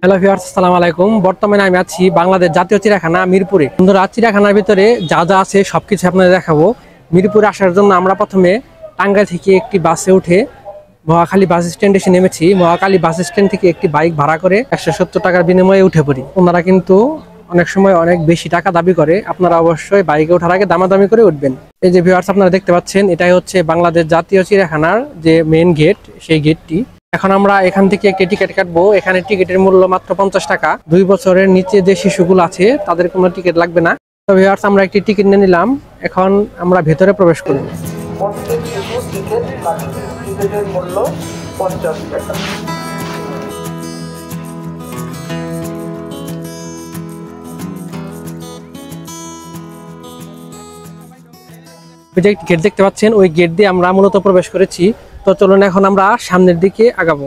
Hello viewers, আসসালামু আলাইকুম। বর্তমানে আমি আছি বাংলাদেশ জাতীয় চিড়িয়াখানা মিরপুরে। বন্ধুরা, চিড়িয়াখানার ভিতরে যা যা আছে সবকিছু আপনাদের দেখাবো। মিরপুরে আসার জন্য আমরা প্রথমে টাঙ্গাইল থেকে একটি বাসে উঠে মহাখালী বাস স্ট্যান্ড এসে নেমেছি। মহাখালী বাস স্ট্যান্ড থেকে একটি বাইক ভাড়া করে 170 টাকার বিনিময়ে উঠে পড়ি। ওনারা কিন্তু অনেক সময় অনেক বেশি টাকা দাবি করে। আপনারা অবশ্যই বাইকে ওঠার আগে দামাদামি করে উঠবেন। এই যে ভিউয়ার্স, আপনারা দেখতে পাচ্ছেন, এটাই হচ্ছে বাংলাদেশ জাতীয় চিড়িয়াখানার যে মেইন গেট, সেই গেটটি। এখন আমরা এখান থেকে একটি টিকিট কাটবো। এখানে টিকিটের মূল্য মাত্র 50 টাকা। 2 বছরের নিচে যে শিশুগুলো আছে তাদের কোনো টিকিট লাগবে না। তো ভিউয়ার্স, আমরা একটি টিকিট নিয়ে নিলাম। এখন আমরা ভেতরে প্রবেশ করব। টিকিটের মূল্য 50 টাকা। যে গেট দেখতে পাচ্ছেন, ওই গেট দিয়ে আমরা মূলত প্রবেশ করেছি। তো চলুন এখন আমরা সামনের দিকে আগাবো।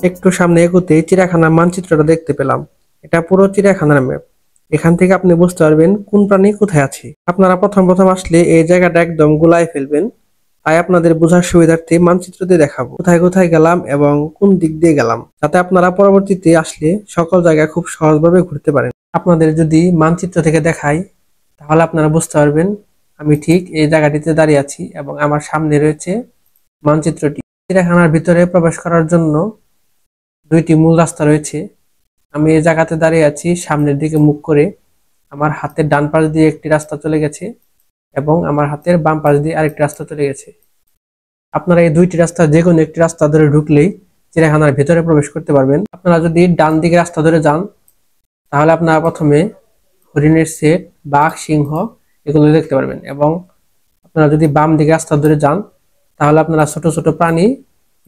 একটু সামনে এগোতে চিড়িয়াখানার মানচিত্রটা দেখতে পেলাম। এটা পুরো চিড়িয়াখানার ম্যাপ। এখান থেকে আপনি বুঝতে পারবেন কোন প্রাণী কোথায় আছে। আপনারা প্রথম আসলে এই জায়গাটা একদম গুলায় ফেলবেন। তাই আপনাদের বোঝার সুবিধার্থে মানচিত্র দিয়ে দেখাবো কোথায় কোথায় গেলাম এবং কোন দিক দিয়ে গেলাম, যাতে আপনারা পরবর্তীতে আসলে সকল জায়গায় খুব সহজভাবে ঘুরতে পারেন। আপনাদের যদি মানচিত্র থেকে দেখাই, তাহলে আপনারা বুঝতে পারবেন আমি ঠিক এই জায়গাটিতে দাঁড়িয়ে আছি এবং আমার সামনে রয়েছে মানচিত্রটি। চিড়িয়াখানার ভিতরে প্রবেশ করার জন্য 2টি মূল রাস্তা রয়েছে। আমি এই জায়গাতে দাঁড়িয়ে আছি সামনের দিকে মুখ করে। আমার হাতের ডান পাশ দিয়ে একটি রাস্তা চলে গেছে এবং আমার হাতের বাম পাশ দিয়ে আরেকটি রাস্তা চলে গেছে। আপনারা এই 2টি রাস্তা যে কোনো একটি রাস্তা ধরে ঢুকলেই চিড়িয়াখানার ভিতরে প্রবেশ করতে পারবেন। আপনারা যদি ডান দিকে রাস্তা ধরে যান, তাহলে আপনারা প্রথমে হরিণের সেট, বাঘ, সিংহ এগুলো দেখতে পারবেন এবং আপনারা যদি বাম দিকে রাস্তা ধরে যান, তাহলে আপনারা ছোট ছোট প্রাণী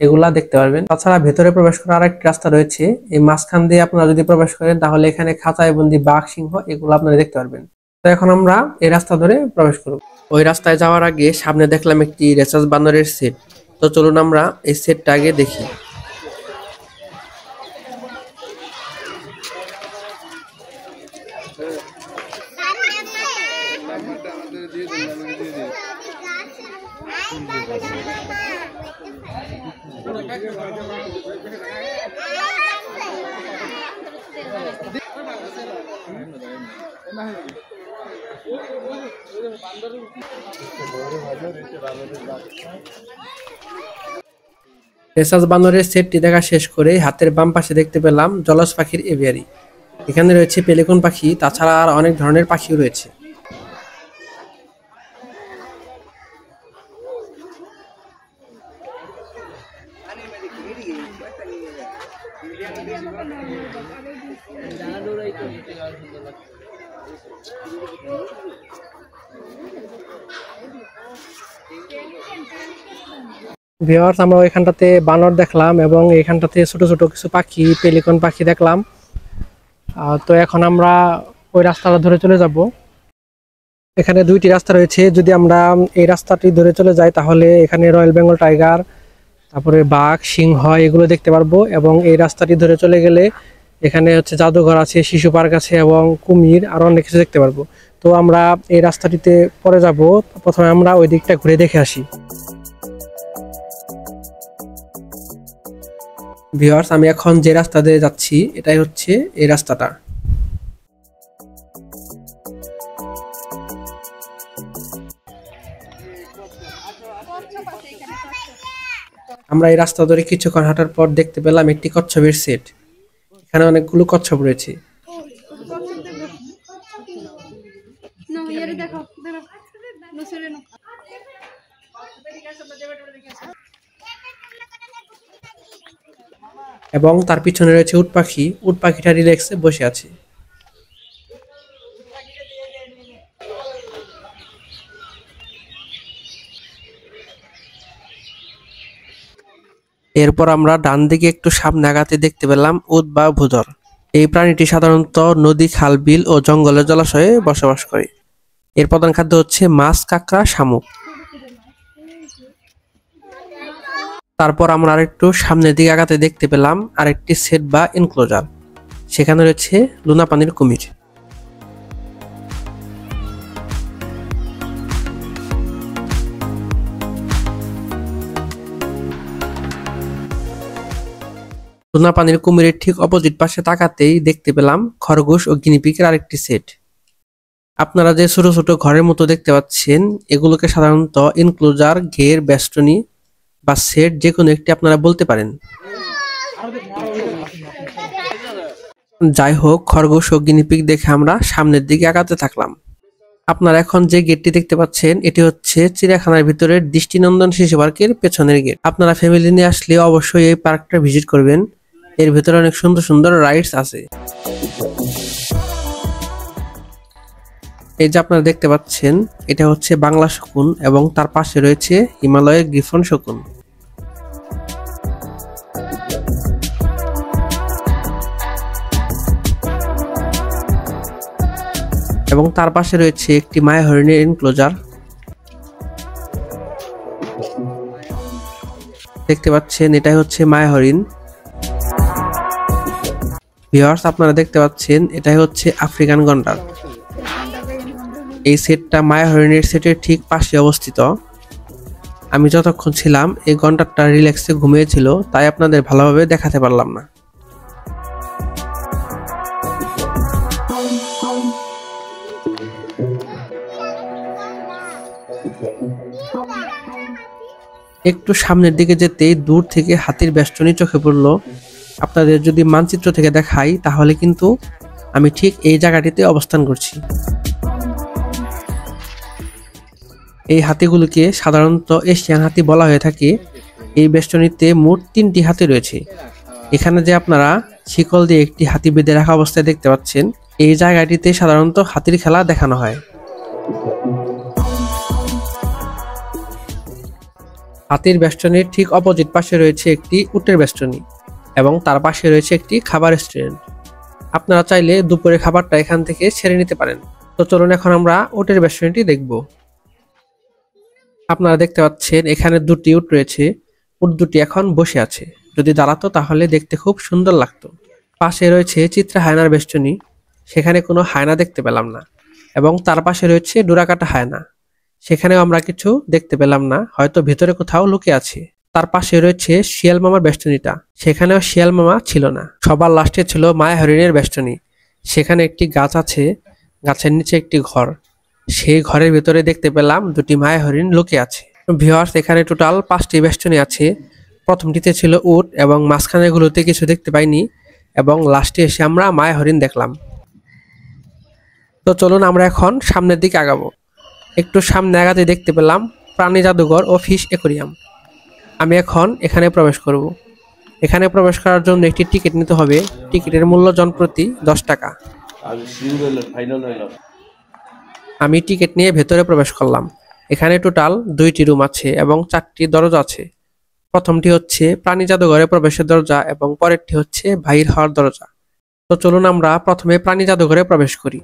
এগুলা দেখতে পারবেন। তাছাড়া ভেতরে প্রবেশ করার আরেকটি রাস্তা রয়েছে। এই মাঝখান দিয়ে আপনারা যদি প্রবেশ করেন, তাহলে এখানে খাঁচায় বন্দি বাঘ, সিংহ এগুলো আপনারা দেখতে পারবেন। তো এখন আমরা এই রাস্তা ধরে প্রবেশ করব। ওই রাস্তায় যাওয়ার আগে সামনে দেখলাম একটি রেসাস বানরের সেট। তো চলুন আমরা এই সেটটা আগে দেখি। রেসাস বানরের সেটটি দেখা শেষ করে হাতের বাম পাশে দেখতে পেলাম জলজ পাখির এভিয়ারি। এখানে রয়েছে পেলিকন পাখি, তাছাড়া আর অনেক ধরনের পাখিও রয়েছে। ভিউয়ার্স, আমরা ওইখানটাতে বানর দেখলাম এবং এইখানটাতে ছোট ছোট কিছু পাখি, পেলিকন পাখি দেখলাম। তো এখন আমরা ওই রাস্তাটা ধরে চলে যাব। এখানে 2টি রাস্তা রয়েছে। যদি আমরা এই রাস্তাটি ধরে চলে যাই, তাহলে এখানে রয়্যাল বেঙ্গল টাইগার, তারপরে বাঘ, সিংহ এগুলো দেখতে পারবো। এবং এই রাস্তাটি ধরে চলে গেলে এখানে হচ্ছে জাদুঘর আছে, শিশু পার্ক আছে এবং কুমির আরো অনেক কিছু দেখতে পারবো। তো আমরা এই রাস্তাটিতে পরে যাব। প্রথমে আমরা ওই দিকটা ঘুরে দেখে আসি। ভিউয়ার্স, আমি এখন যে রাস্তা দিয়ে যাচ্ছি এটাই হচ্ছে এই রাস্তাটা। আমরা এই রাস্তা ধরে কিছুক্ষণ হাঁটার পর দেখতে পেলাম একটি কচ্ছপের সেট। এখানে অনেকগুলো কচ্ছপ রয়েছে। এবং তার পিছনে রয়েছে উট পাখি। উট পাখিটা রিল্যাক্সে বসে আছে। এরপর আমরা ডান দিকে একটু সামনে আগাতে দেখতে পেলাম উট বা ভূধর। এই প্রাণীটি সাধারণত নদী, খাল, বিল ও জঙ্গলের জলাশয়ে বসবাস করে। এর প্রধান খাদ্য হচ্ছে মাছ, কাঁকড়া, শামুক। তারপর আমরা আরেকটু সামনের দিকে আগাতে দেখতে পেলাম আরেকটি সেট বা এনক্লোজার। সেখানে রয়েছে লুনা পানির কুমির। টুনা পানির কুমিরের ঠিক অপোজিট পাশে তাকাতেই দেখতে পেলাম খরগোশ ও গিনিপিগের আরেকটি সেট। আপনারা যে ছোট ছোট ঘরের মতো দেখতে পাচ্ছেন, এগুলোকে সাধারণত ইনক্লোজার, ঘের, বেষ্টনী বা সেট যে কোনো একটি আপনারা বলতে পারেন। যাই হোক, খরগোশ ও গিনিপিগ দেখে আমরা সামনের দিকে আগাতে থাকলাম। আপনারা এখন যে গেটটি দেখতে পাচ্ছেন, এটি হচ্ছে চিড়িয়াখানার ভিতরের দৃষ্টিনন্দন শিশু পার্কের পেছনের গেট। আপনারা ফ্যামিলি নিয়ে আসলে অবশ্যই এই পার্কটা ভিজিট করবেন। এর ভিতরে অনেক সুন্দর সুন্দর রাইডস আছে। এই যে আপনারা দেখতে পাচ্ছেন, এটা হচ্ছে বাংলা শকুন এবং তার পাশে রয়েছে হিমালয়ের গ্রিফন শকুন। এবং তার পাশে রয়েছে একটি মায়া হরিণের এনক্লোজার। দেখতে পাচ্ছেন, এটাই হচ্ছে মায়া হরিণ। ভিউয়ার্স, আপনারা দেখতে পাচ্ছেন, এটাই হচ্ছে আফ্রিকান গন্ডার। এই সেটটা মায়া হরিণের সেটের ঠিক পাশে অবস্থিত। আমি যতক্ষণ ছিলাম এই গন্ডারটা রিল্যাক্সে ঘুমিয়েছিল, তাই আপনাদের ভালোভাবে দেখাতে পারলাম না। একটু সামনের দিকে যেতেই দূর থেকে হাতির বেষ্টনী চোখে পড়ল। আপনাদের যদি মানচিত্র থেকে দেখাই, তাহলে কিন্তু আমি ঠিক এই জায়গাটিতে অবস্থান করছি। এই হাতিগুলোকে সাধারণত এশিয়ান হাতি বলা হয়ে থাকে। এই বেষ্টনীতে মোট 3টি হাতি রয়েছে। এখানে যে আপনারা শিকল দিয়ে একটি হাতি বেঁধে রাখা অবস্থায় দেখতে পাচ্ছেন, এই জায়গাটিতে সাধারণত হাতির খেলা দেখানো হয়। হাতির বেষ্টনীর ঠিক অপোজিট পাশে রয়েছে একটি উটের বেষ্টনী এবং তার পাশে রয়েছে একটি খাবার রেস্টুরেন্ট। আপনারা চাইলে দুপুরে খাবারটা এখান থেকে ছেড়ে নিতে পারেন। তো চলুন এখন আমরা উটের বেষ্টনীটি দেখব। আপনারা দেখতে পাচ্ছেন, এখানে 2টি উট রয়েছে। উট দুটি এখন বসে আছে। যদি দাঁড়াতো তাহলে দেখতে খুব সুন্দর লাগতো। পাশে রয়েছে চিত্রা হায়নার বেষ্টনী। সেখানে কোনো হায়না দেখতে পেলাম না। এবং তার পাশে রয়েছে ডোরাকাটা হায়না। সেখানেও আমরা কিছু দেখতে পেলাম না, হয়তো ভিতরে কোথাও লুকিয়ে আছে। তার পাশে রয়েছে শিয়াল মামার বেষ্টনীটা। সেখানেও শিয়াল মামা ছিল না। সবার লাস্টে ছিল মায়া হরিণের বেষ্টনী। সেখানে একটি গাছ আছে, গাছের নিচে একটি ঘর। সেই ঘরের ভিতরে দেখতে পেলাম 2টি মায়া হরিণ লুকিয়ে আছে। ভিউয়ার্স, এখানে টোটাল 5টি বেষ্টনী আছে। প্রথমটিতে ছিল উট এবং মাঝখানেগুলোতে কিছু দেখতে পাইনি, এবং লাস্টে এসে আমরা মায়া হরিণ দেখলাম। তো চলুন আমরা এখন সামনের দিকে আগাবো। একটু সামনে আগাতে দেখতে পেলাম প্রাণী জাদুঘর ও ফিশ অ্যাকোয়ারিয়াম। আমি এখন এখানে প্রবেশ করব। এখানে প্রবেশ করার জন্য একটি টিকিট নিতে হবে। টিকিটের মূল্য জনপ্রতি 10 টাকা। আমি টিকিট নিয়ে ভেতরে প্রবেশ করলাম। এখানে টোটাল 2টি রুম আছে এবং 4টি দরজা আছে। প্রথমটি হচ্ছে প্রাণী জাদুঘরে প্রবেশের দরজা এবং পরেরটি হচ্ছে বাহির হওয়ার দরজা। তো চলুন আমরা প্রথমে প্রাণী জাদুঘরে প্রবেশ করি।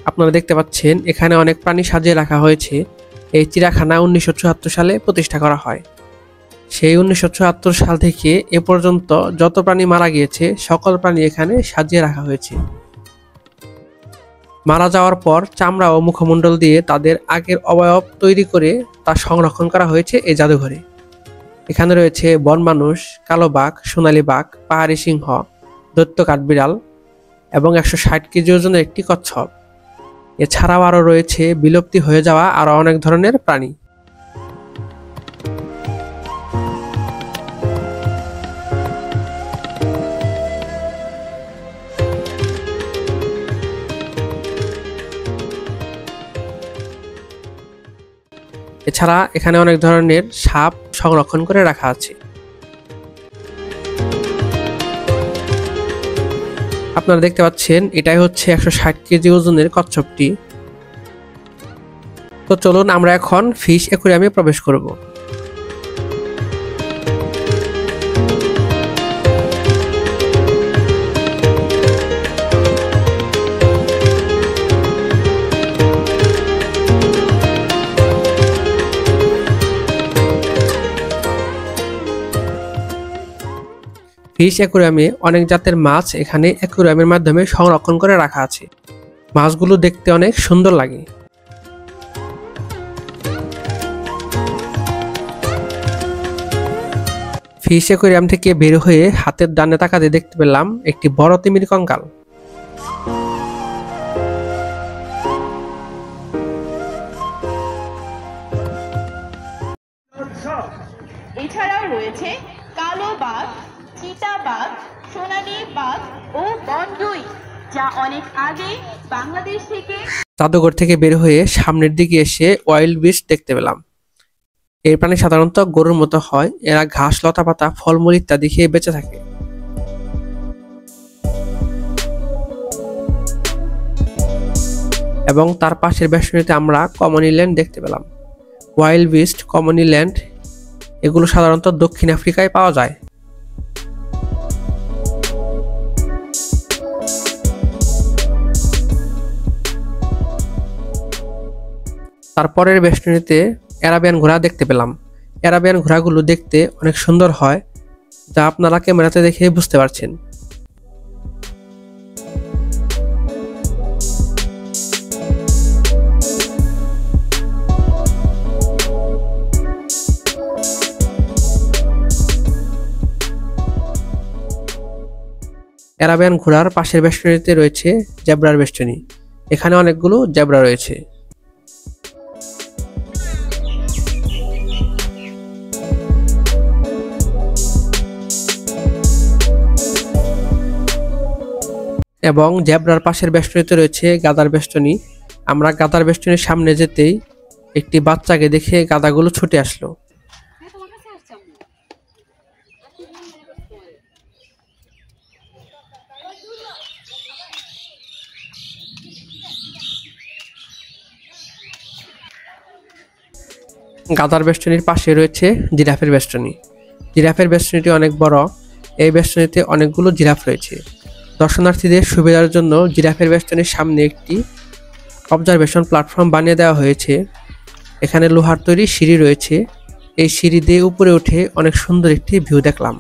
আপনারা দেখতে পাচ্ছেন, এখানে অনেক প্রাণী সাজিয়ে রাখা হয়েছে। এই চিড়িয়াখানা 1974 সালে প্রতিষ্ঠা করা হয়। সেই 1974 সাল থেকে এ পর্যন্ত যত প্রাণী মারা গিয়েছে, সকল প্রাণী এখানে সাজিয়ে রাখা হয়েছে। মারা যাওয়ার পর চামড়া ও মুখমণ্ডল দিয়ে তাদের আগের অবয়ব তৈরি করে তা সংরক্ষণ করা হয়েছে এই জাদুঘরে। এখানে রয়েছে বন মানুষ, কালো বাঘ, সোনালী বাঘ, পাহাড়ি সিংহ, দৈত্য কাঠবিড়াল এবং 160 কেজি ওজনের একটি কচ্ছপ। এছাড়াও আরও রয়েছে বিলুপ্তি হয়ে যাওয়া আরো অনেক ধরনের প্রাণী। এছাড়া এখানে অনেক ধরনের সাপ সংরক্ষণ করে রাখা আছে। আপনারা দেখতে পাচ্ছেন, এটাই হচ্ছে 160 কেজি ওজনের কচ্ছপটি। তো চলুন আমরা এখন ফিশ অ্যাকোয়ারিয়ামে প্রবেশ করব। ফিশ অ্যাকুরিয়ামে অনেক জাতের মাছ এখানে অ্যাকুরিয়ামের মাধ্যমে সংরক্ষণ করে রাখা আছে। মাছগুলো দেখতে অনেক সুন্দর লাগে। ফিশ অ্যাকুরিয়াম থেকে বের হয়ে হাতের ডানে তাকাতে দেখতে পেলাম একটি বড় তিমির কঙ্কাল। এছাড়াও রয়েছে কালো বাঘ, চিতা বাঘ, সোনালী বাঘ ও বনরুই, যা অনেক আগে বাংলাদেশ থেকে। জাদুঘর থেকে বের হয়ে সামনের দিকে এসে ওয়াইল্ড বিস্ট দেখতে পেলাম। এই প্রাণী সাধারণত গরুর মতো হয়, এরা ঘাস, লতা পাতা, ফলমূল ইত্যাদি খেয়ে বেঁচে থাকে। এবং তার পাশের বেষ্টনীতে আমরা কমন ইল্যান্ড দেখতে পেলাম। ওয়াইল্ড বিস্ট, কমন ইল্যান্ড এগুলো সাধারণত দক্ষিণ আফ্রিকায় পাওয়া যায়। তারপরের বেষ্টনীতে অ্যারাবিয়ান ঘোড়া দেখতে পেলাম। অ্যারাবিয়ান ঘোড়াগুলো দেখতে অনেক সুন্দর হয়, যা আপনারা ক্যামেরাতে দেখে বুঝতে পারছেন। অ্যারাবিয়ান ঘোড়ার পাশের বেষ্টনীতে রয়েছে জেব্রার বেষ্টনী। এখানে অনেকগুলো জেব্রা রয়েছে। এবং জেব্রার পাশের বেষ্টনীতে রয়েছে গাধার বেষ্টনী। আমরা গাধার বেষ্টনীর সামনে যেতেই একটি বাচ্চাকে দেখে গাধাগুলো ছুটে আসলো। গাধার বেষ্টনীর পাশে রয়েছে জিরাফের বেষ্টনী। জিরাফের বেষ্টনীটি অনেক বড়। এই বেষ্টনীতে অনেকগুলো জিরাফ রয়েছে। দর্শনার্থীদের সুবিধার জন্য জিরাফের বেষ্টনীর সামনে একটি অবজারভেশন প্ল্যাটফর্ম বানিয়ে দেওয়া হয়েছে। এখানে লোহার তৈরি সিঁড়ি রয়েছে। এই সিঁড়ি দিয়ে উপরে উঠে অনেক সুন্দর একটি ভিউ দেখলাম।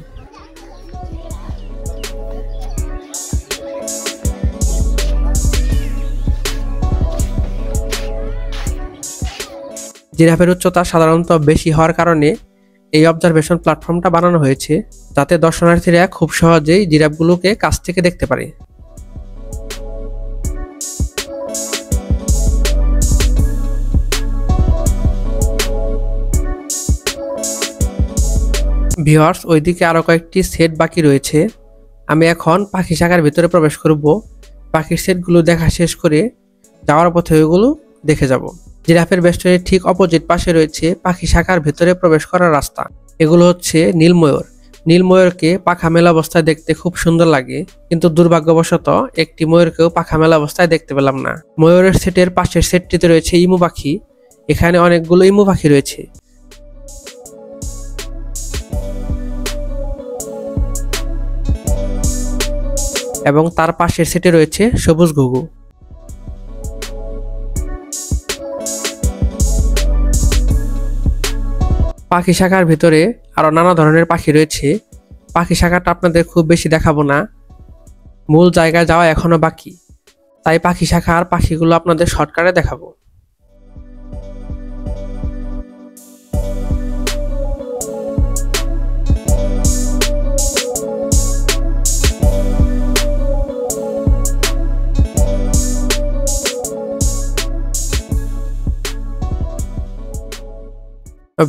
জিরাফের উচ্চতা সাধারণত বেশি হওয়ার কারণে এই অবজারভেশন প্ল্যাটফর্মটা বানানো হয়েছে, যাতে দর্শনার্থীরা খুব সহজেই জিরাফগুলোকে কাছ থেকে দেখতে পারে। ভিউয়ার্স, ওইদিকে আরো কয়েকটি সেট বাকি রয়েছে। আমি এখন পাখি শাখার ভিতরে প্রবেশ করব। পাখির সেটগুলো দেখা শেষ করে যাওয়ার পথে ওইগুলো দেখে যাব। জিরাফের বেষ্টনীর ঠিক অপোজিট পাশে রয়েছে পাখি শাখার ভেতরে প্রবেশ করার রাস্তা। এগুলো হচ্ছে নীলময়ূর। নীলময়ূরকে পাখা মেলা অবস্থায় দেখতে খুব সুন্দর লাগে, কিন্তু দুর্ভাগ্যবশত একটি ময়ূরকেও পাখা মেলা অবস্থায় দেখতে পেলাম না। ময়ূরের সেটের পাশের সেটটিতে রয়েছে ইমু পাখি। এখানে অনেকগুলো ইমু পাখি রয়েছে। এবং তার পাশের সেটে রয়েছে সবুজ ঘুঘু। পাখি শাখার ভিতরে আরো নানা ধরনের পাখি রয়েছে। পাখি শাখাটা আপনাদের খুব বেশি দেখাবো না, মূল জায়গায় যাওয়া এখনো বাকি, তাই পাখি শাখার পাখিগুলো আপনাদের শর্টকাটে দেখাবো।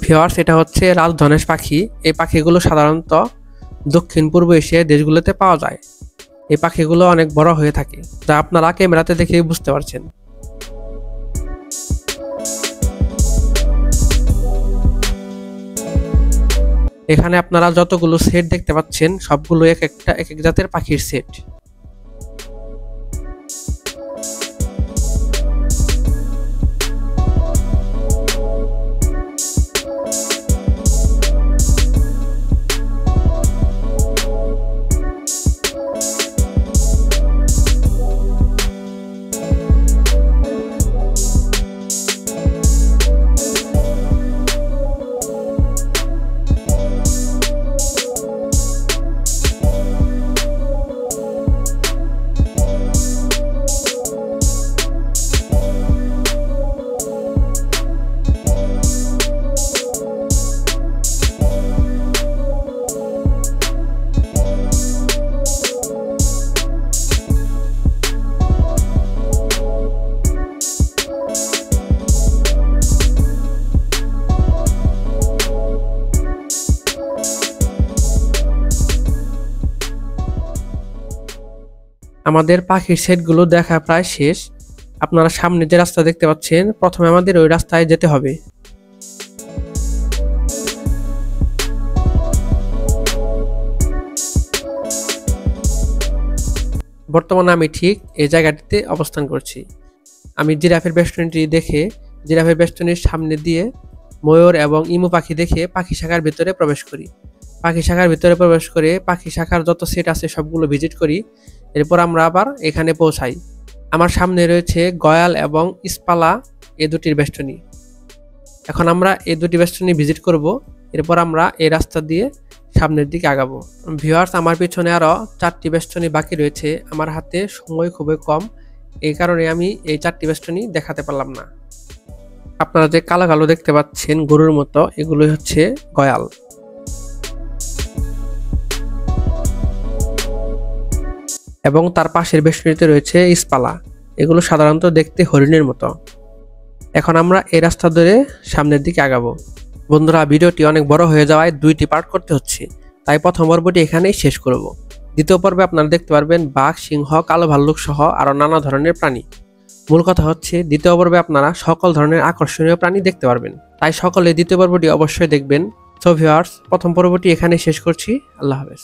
ভিউয়ার্স, এটা হচ্ছে রাজধনেশ পাখি। এই পাখিগুলো সাধারণত দক্ষিণ পূর্ব এশিয়ার দেশগুলোতে পাওয়া যায়। এই পাখিগুলো অনেক বড় হয়ে থাকে, যা আপনারা ক্যামেরাতে দেখে বুঝতে পারছেন। এখানে আপনারা যতগুলো সেট দেখতে পাচ্ছেন সবগুলো এক এক জাতের পাখির সেট। আমাদের পাখির সেটগুলো দেখা প্রায় শেষ। আপনারা সামনে যে রাস্তা দেখতে পাচ্ছেন, প্রথমে আমাদের ওই রাস্তায় যেতে হবে। বর্তমানে আমি ঠিক এই জায়গাটিতে অবস্থান করছি। আমি জিরাফের বেষ্টনীটি দেখে জিরাফের বেষ্টনীর সামনে দিয়ে ময়ূর এবং ইমু পাখি দেখে পাখি শাখার ভিতরে প্রবেশ করি। পাখি শাখার ভিতরে প্রবেশ করে পাখি শাখার যত সেট আছে সবগুলো ভিজিট করি। এরপর আমরা আবার এখানে পৌঁছাই। আমার সামনে রয়েছে গয়াল এবং ইস্পালা এই দুটির বেষ্টনী। এখন আমরা এই দুটি বেষ্টনী ভিজিট করব। এরপর আমরা এই রাস্তা দিয়ে সামনের দিকে আগাবো। ভিউয়ার্স, আমার পিছনে আরো 4টি বেষ্টনী বাকি রয়েছে। আমার হাতে সময় খুবই কম, এই কারণে আমি এই 4টি বেষ্টনী দেখাতে পারলাম না। আপনারা যে কালো কালো দেখতে পাচ্ছেন গরুর মতো, এগুলোই হচ্ছে গয়াল। এবং তার পাশের বেষ্টনীতে রয়েছে ইস্পালা। এগুলো সাধারণত দেখতে হরিণের মতো। এখন আমরা এই রাস্তা ধরে সামনের দিকে আগাবো। বন্ধুরা, ভিডিওটি অনেক বড় হয়ে যাওয়ায় 2টি পার্ট করতে হচ্ছে, তাই প্রথম পর্বটি এখানেই শেষ করব। দ্বিতীয় পর্বে আপনারা দেখতে পারবেন বাঘ, সিংহ, কালো ভাল্লুক সহ আরো নানা ধরনের প্রাণী। মূল কথা হচ্ছে দ্বিতীয় পর্বে আপনারা সকল ধরনের আকর্ষণীয় প্রাণী দেখতে পারবেন, তাই সকলে দ্বিতীয় পর্বটি অবশ্যই দেখবেন। সো ভিউয়ার্স, প্রথম পর্বটি এখানেই শেষ করছি। আল্লাহ হাফেজ।